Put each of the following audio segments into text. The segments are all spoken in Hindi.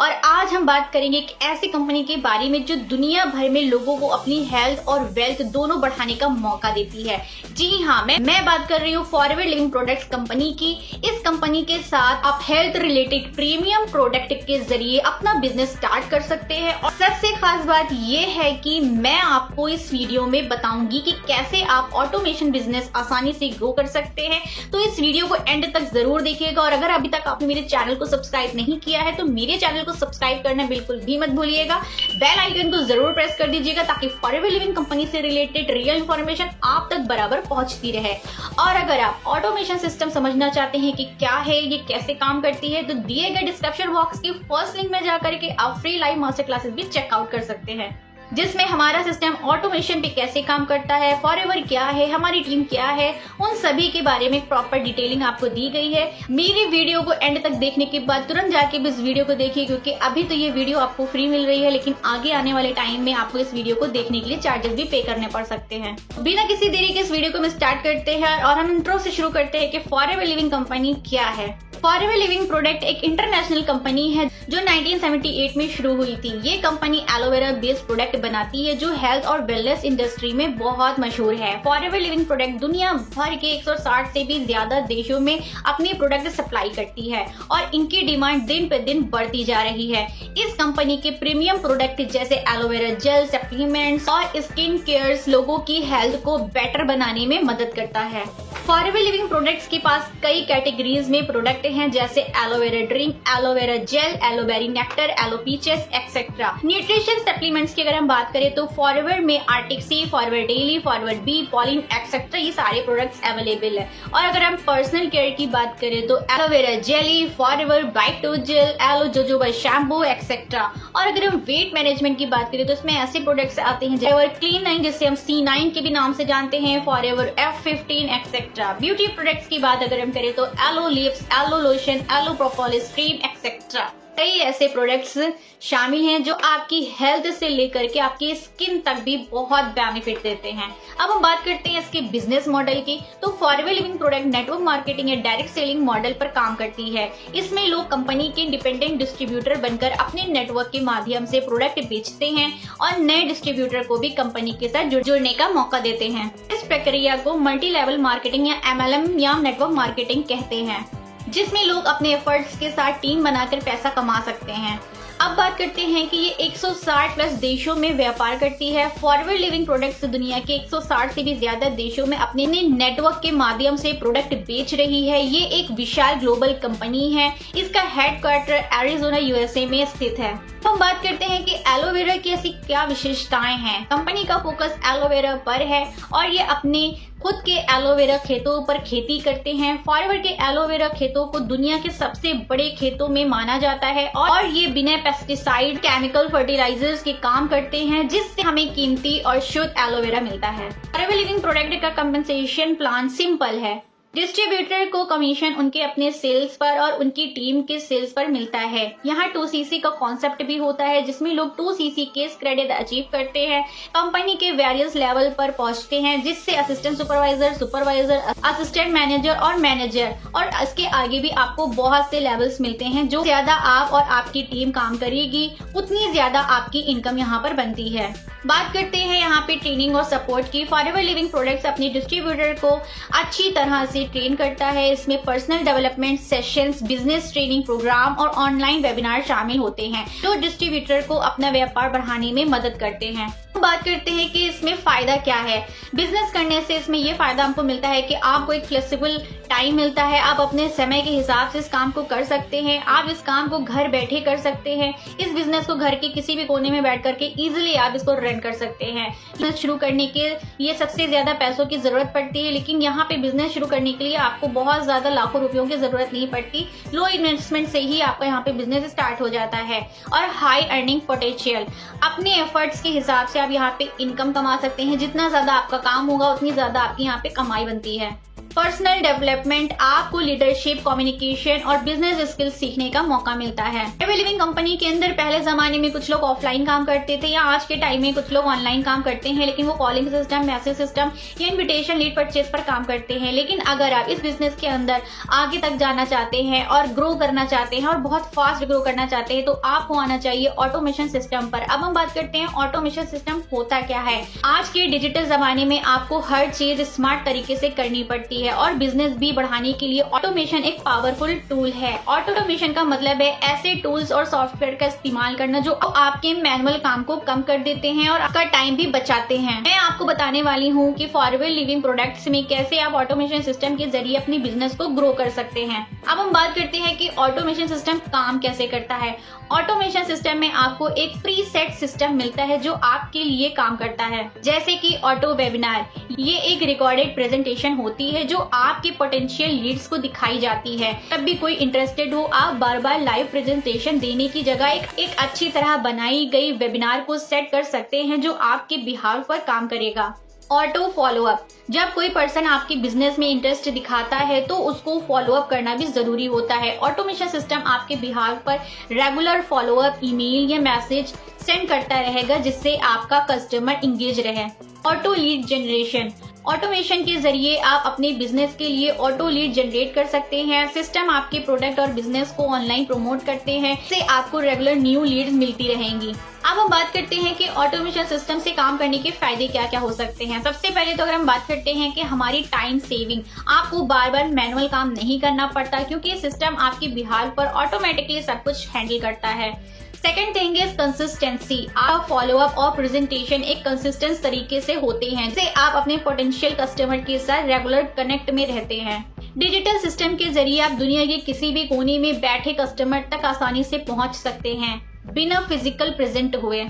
और आज हम बात करेंगे एक ऐसी कंपनी के बारे में जो दुनिया भर में लोगों को अपनी हेल्थ और वेल्थ दोनों बढ़ाने का मौका देती है। जी हाँ, मैं बात कर रही हूँ फॉरएवर लिविंग प्रोडक्ट्स कंपनी की। इस कंपनी के साथ आप हेल्थ रिलेटेड प्रीमियम प्रोडक्ट के जरिए अपना बिजनेस स्टार्ट कर सकते हैं। और सबसे खास बात ये है कि मैं आपको इस वीडियो में बताऊंगी कि कैसे आप ऑटोमेशन बिजनेस आसानी से ग्रो कर सकते हैं। तो इस वीडियो को एंड तक जरूर देखिएगा और अगर अभी तक आपने मेरे चैनल को सब्सक्राइब नहीं किया है तो मेरे चैनल को सब्सक्राइब करना बिल्कुल भी मत भूलिएगा। बेल आइकन को जरूर प्रेस कर दीजिएगा ताकि फॉरएवर लिविंग कंपनी से रिलेटेड रियल इंफॉर्मेशन आप तक बराबर पहुंचती रहे। और अगर आप ऑटोमेशन सिस्टम समझना चाहते हैं कि क्या है, ये कैसे काम करती है, तो दिए गए डिस्क्रिप्शन बॉक्स के फर्स्ट लिंक में जाकर के आप फ्री लाइव मास्टर क्लासेस भी चेकआउट कर सकते हैं, जिसमें हमारा सिस्टम ऑटोमेशन पे कैसे काम करता है, फॉरएवर क्या है, हमारी टीम क्या है, उन सभी के बारे में प्रॉपर डिटेलिंग आपको दी गई है। मेरी वीडियो को एंड तक देखने के बाद तुरंत जाके भी इस वीडियो को देखिए, क्योंकि अभी तो ये वीडियो आपको फ्री मिल रही है, लेकिन आगे आने वाले टाइम में आपको इस वीडियो को देखने के लिए चार्जेस भी पे करने पड़ सकते हैं। बिना किसी देरी के इस वीडियो को हम स्टार्ट करते हैं और हम इंट्रो से शुरू करते हैं कि फॉरएवर लिविंग कंपनी क्या है। फॉरएवर लिविंग प्रोडक्ट एक इंटरनेशनल कंपनी है जो 1978 में शुरू हुई थी। ये कंपनी एलोवेरा बेस्ड प्रोडक्ट बनाती है जो हेल्थ और वेलनेस इंडस्ट्री में बहुत मशहूर है। फॉरएवर लिविंग प्रोडक्ट दुनिया भर के 160 से भी ज्यादा देशों में अपनी प्रोडक्ट सप्लाई करती है और इनकी डिमांड दिन पे दिन बढ़ती जा रही है। इस कंपनी के प्रीमियम प्रोडक्ट जैसे एलोवेरा जेल, सप्लीमेंट्स और स्किन केयर्स लोगों की हेल्थ को बेटर बनाने में मदद करता है। फॉरएवर लिविंग प्रोडक्ट्स के पास कई कैटेगरीज में प्रोडक्ट हैं, जैसे aloe vera drink, aloe vera gel, aloeberry nectar, aloe peaches etcetera. Nutrition supplements की अगर हम बात करें तो फॉरएवर में Arctic Sea, Forever Daily, Forever Bee, Pollen etcetera ये सारे प्रोडक्ट्स अवेलेबल है। और अगर हम पर्सनल केयर की बात करें तो aloe vera jelly, Forever Bright gel, aloe jojoba shampoo etcetera. और अगर हम वेट मैनेजमेंट की बात करें तो इसमें ऐसे प्रोडक्ट्स आते हैं फॉरएवर क्लीन 9 जिसे हम C9 के भी नाम से जानते हैं, forever F15 etcetera. Beauty products की बात अगर हम करें तो aloe lips, aloe lotion, aloe propolis cream etcetera. कई ऐसे प्रोडक्ट्स शामिल हैं जो आपकी हेल्थ से लेकर के आपकी स्किन तक भी बहुत बेनिफिट देते हैं। अब हम बात करते हैं इसके बिजनेस मॉडल की। तो forever living product network marketing या डायरेक्ट सेलिंग मॉडल पर काम करती है। इसमें लोग कंपनी के इंडिपेंडेंट डिस्ट्रीब्यूटर बनकर अपने नेटवर्क के माध्यम से प्रोडक्ट बेचते हैं और नए डिस्ट्रीब्यूटर को भी कंपनी के साथ जुड़ने का मौका देते हैं। इस प्रक्रिया को मल्टी लेवल मार्केटिंग या MLM या नेटवर्क मार्केटिंग कहते हैं, जिसमें लोग अपने एफर्ट्स के साथ टीम बनाकर पैसा कमा सकते हैं। अब बात करते हैं कि ये 160 प्लस देशों में व्यापार करती है। फॉरएवर लिविंग प्रोडक्ट्स दुनिया के 160 से भी ज्यादा देशों में अपने नेटवर्क के माध्यम से प्रोडक्ट बेच रही है। ये एक विशाल ग्लोबल कंपनी है। इसका हेडक्वार्टर एरिजोना USA में स्थित है। हम बात करते हैं कि एलोवेरा की ऐसी क्या विशेषताएं हैं। कंपनी का फोकस एलोवेरा पर है और ये अपने खुद के एलोवेरा खेतों पर खेती करते हैं। फॉरएवर के एलोवेरा खेतों को दुनिया के सबसे बड़े खेतों में माना जाता है और ये बिना पेस्टिसाइड, केमिकल फर्टिलाइजर्स के काम करते हैं, जिससे हमें कीमती और शुद्ध एलोवेरा मिलता है। फॉरएवर लिविंग प्रोडक्ट का कंपनसेशन प्लान सिंपल है। डिस्ट्रीब्यूटर को कमीशन उनके अपने सेल्स पर और उनकी टीम के सेल्स पर मिलता है। यहाँ 2CC का कॉन्सेप्ट भी होता है, जिसमें लोग 2CC केस क्रेडिट अचीव करते हैं, कंपनी के वेरियस लेवल पर पहुंचते हैं, जिससे assistant supervisor, supervisor, assistant manager और मैनेजर और इसके आगे भी आपको बहुत से लेवल्स मिलते हैं। जो ज्यादा आप और आपकी टीम काम करेगी उतनी ज्यादा आपकी इनकम यहाँ पर बनती है। बात करते हैं यहाँ पे ट्रेनिंग और सपोर्ट की। फॉरएवर लिविंग प्रोडक्ट्स अपने डिस्ट्रीब्यूटर को अच्छी तरह से ट्रेन करता है। इसमें personal development sessions, business training program और ऑनलाइन वेबिनार शामिल होते हैं जो डिस्ट्रीब्यूटर को अपना व्यापार बढ़ाने में मदद करते हैं। बात करते हैं कि इसमें फायदा क्या है। बिजनेस करने से इसमें ये फायदा हमको मिलता है कि आपको एक फ्लेक्सिबल टाइम मिलता है। आप अपने समय के हिसाब से इस काम को कर सकते हैं। आप इस काम को घर बैठे कर सकते हैं। इस बिजनेस को घर के किसी भी कोने में बैठ करके इजीली आप इसको रन कर सकते हैं। बिजनेस शुरू करने के लिए सबसे ज्यादा पैसों की जरूरत पड़ती है, लेकिन यहाँ पे बिजनेस शुरू करने के लिए आपको बहुत ज्यादा लाखों रुपयों की जरूरत नहीं पड़ती। लो इन्वेस्टमेंट से ही आपका यहाँ पे बिजनेस स्टार्ट हो जाता है। और हाई अर्निंग पोटेंशियल, अपने एफर्ट्स के हिसाब से आप यहाँ पे इनकम कमा सकते हैं। जितना ज्यादा आपका काम होगा उतनी ज्यादा आपकी यहाँ पे कमाई बनती है। पर्सनल डेवलपमेंट, आपको लीडरशिप, कम्युनिकेशन और बिजनेस स्किल्स सीखने का मौका मिलता है। फॉरएवर लिविंग कंपनी के अंदर पहले जमाने में कुछ लोग ऑफलाइन काम करते थे या आज के टाइम में कुछ लोग ऑनलाइन काम करते हैं, लेकिन वो कॉलिंग सिस्टम, मैसेज सिस्टम या इन्विटेशन लीड परचेज पर काम करते हैं। लेकिन अगर आप इस बिजनेस के अंदर आगे तक जाना चाहते हैं और ग्रो करना चाहते हैं और बहुत फास्ट ग्रो करना चाहते हैं तो आपको आना चाहिए ऑटोमेशन सिस्टम पर। अब हम बात करते हैं ऑटोमेशन सिस्टम होता क्या है। आज के डिजिटल जमाने में आपको हर चीज स्मार्ट तरीके से करनी पड़ती है और बिजनेस भी बढ़ाने के लिए ऑटोमेशन एक पावरफुल टूल है। ऑटोमेशन का मतलब है ऐसे टूल्स और सॉफ्टवेयर का इस्तेमाल करना जो आपके मैनुअल काम को कम कर देते हैं और आपका टाइम भी बचाते हैं। मैं आपको बताने वाली हूँ कि फॉरएवर लिविंग प्रोडक्ट्स में कैसे आप ऑटोमेशन सिस्टम के जरिए अपने बिजनेस को ग्रो कर सकते हैं। अब हम बात करते हैं कि ऑटोमेशन सिस्टम काम कैसे करता है। ऑटोमेशन सिस्टम में आपको एक प्री सेट सिस्टम मिलता है जो आपके लिए काम करता है, जैसे कि ऑटो वेबिनार। ये एक रिकॉर्डेड प्रेजेंटेशन होती है जो आपके पोटेंशियल लीड्स को दिखाई जाती है। तब भी कोई इंटरेस्टेड हो, आप बार बार लाइव प्रेजेंटेशन देने की जगह एक अच्छी तरह बनाई गई वेबिनार को सेट कर सकते हैं जो आपके बिहाफ पर काम करेगा। ऑटो फॉलोअप, जब कोई पर्सन आपके बिजनेस में इंटरेस्ट दिखाता है तो उसको फॉलोअप करना भी जरूरी होता है। ऑटोमेशन सिस्टम आपके बिहाफ पर रेगुलर फॉलोअप ईमेल या मैसेज सेंड करता रहेगा जिससे आपका कस्टमर इंगेज रहे। ऑटो लीड जनरेशन, ऑटोमेशन के जरिए आप अपने बिजनेस के लिए ऑटो लीड जनरेट कर सकते हैं। सिस्टम आपके प्रोडक्ट और बिजनेस को ऑनलाइन प्रमोट करते हैं, इससे आपको रेगुलर न्यू लीड्स मिलती रहेंगी। अब हम बात करते हैं कि ऑटोमेशन सिस्टम से काम करने के फायदे क्या क्या हो सकते हैं। सबसे पहले तो अगर हम बात करते हैं कि हमारी टाइम सेविंग, आपको बार बार मैनुअल काम नहीं करना पड़ता क्योंकि सिस्टम आपके बिहाफ पर ऑटोमेटिकली सब कुछ हैंडल करता है। सेकेंड थिंग इज कंसिस्टेंसी, आप फॉलोअप और प्रेजेंटेशन एक कंसिस्टेंट तरीके से होते हैं जिससे आप अपने पोटेंशियल कस्टमर के साथ रेगुलर कनेक्ट में रहते हैं। डिजिटल सिस्टम के जरिए आप दुनिया के किसी भी कोने में बैठे कस्टमर तक आसानी से पहुंच सकते हैं बिना फिजिकल प्रेजेंट हुए।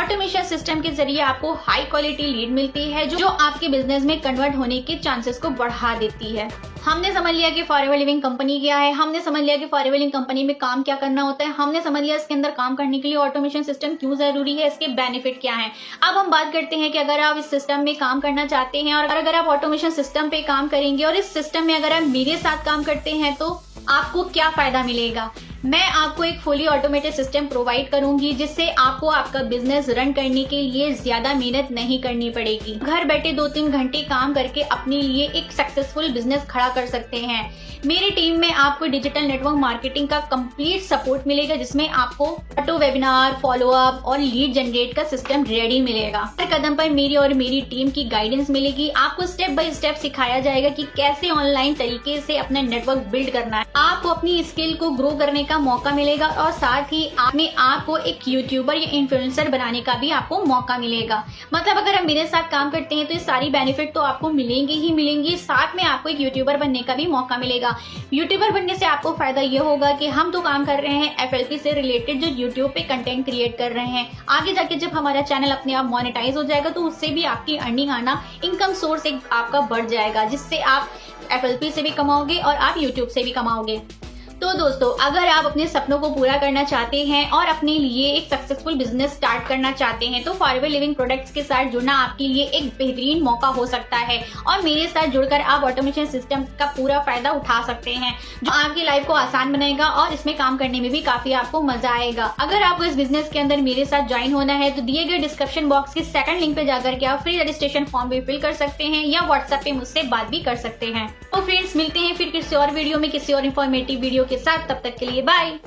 ऑटोमेशन सिस्टम के जरिए आपको हाई क्वालिटी लीड मिलती है जो आपके बिजनेस में कन्वर्ट होने के चांसेस को बढ़ा देती है। हमने समझ लिया कि फॉरएवर लिविंग कंपनी क्या है, हमने समझ लिया कि फॉरएवर लिविंग कंपनी में काम क्या करना होता है, हमने समझ लिया इसके अंदर काम करने के लिए ऑटोमेशन सिस्टम क्यों जरूरी है, इसके बेनिफिट क्या हैं। अब हम बात करते हैं कि अगर आप इस सिस्टम में काम करना चाहते हैं और अगर आप ऑटोमेशन सिस्टम पे काम करेंगे और इस सिस्टम में अगर आप मेरे साथ काम करते हैं तो आपको क्या फायदा मिलेगा। मैं आपको एक फुली ऑटोमेटेड सिस्टम प्रोवाइड करूंगी जिससे आपको आपका बिजनेस रन करने के लिए ज्यादा मेहनत नहीं करनी पड़ेगी। घर बैठे 2-3 घंटे काम करके अपने लिए एक सक्सेसफुल बिजनेस खड़ा कर सकते हैं। मेरी टीम में आपको डिजिटल नेटवर्क मार्केटिंग का कंप्लीट सपोर्ट मिलेगा जिसमें आपको ऑटो वेबिनार, फॉलोअप और लीड जनरेट का सिस्टम रेडी मिलेगा। हर कदम पर मेरी और मेरी टीम की गाइडेंस मिलेगी। आपको स्टेप बाय स्टेप सिखाया जाएगा कि कैसे ऑनलाइन तरीके से अपना नेटवर्क बिल्ड करना है। आपको अपनी स्किल को ग्रो करने का मौका मिलेगा और साथ ही अपने आप को एक यूट्यूबर या इन्फ्लुएंसर बनाने का भी आपको मौका मिलेगा। मतलब अगर आप मेरे साथ काम करते हैं तो ये सारी बेनिफिट तो आपको मिलेंगे ही मिलेंगी, साथ में आपको एक यूट्यूबर बनने का भी मौका मिलेगा। यूट्यूबर बनने से आपको फायदा ये होगा कि हम तो काम कर रहे हैं एफएलपी से रिलेटेड, जो यूट्यूब पे कंटेंट क्रिएट कर रहे हैं। आगे जाके जब हमारा चैनल अपने आप मोनेटाइज हो जाएगा तो उससे भी आपकी अर्निंग आना, इनकम सोर्स एक आपका बढ़ जाएगा जिससे आप एफएलपी से भी कमाओगे और आप यूट्यूब से भी कमाओगे। तो दोस्तों, अगर आप अपने सपनों को पूरा करना चाहते हैं और अपने लिए एक सक्सेसफुल बिजनेस स्टार्ट करना चाहते हैं तो फॉरएवर लिविंग प्रोडक्ट्स के साथ जुड़ना आपके लिए एक बेहतरीन मौका हो सकता है और मेरे साथ जुड़कर आप ऑटोमेशन सिस्टम का पूरा फायदा उठा सकते हैं जो आपकी लाइफ को आसान बनाएगा और इसमें काम करने में भी काफी आपको मजा आएगा। अगर आपको इस बिजनेस के अंदर मेरे साथ ज्वाइन होना है तो दिए गए डिस्क्रिप्शन बॉक्स के सेकंड लिंक पे जाकर के आप फ्री रजिस्ट्रेशन फॉर्म भी फिल कर सकते हैं या व्हाट्सएप पे मुझसे बात भी कर सकते हैं। तो फ्रेंड्स, मिलते हैं फिर किसी और वीडियो में किसी और इन्फॉर्मेटिव वीडियो के साथ। तब तक के लिए बाय।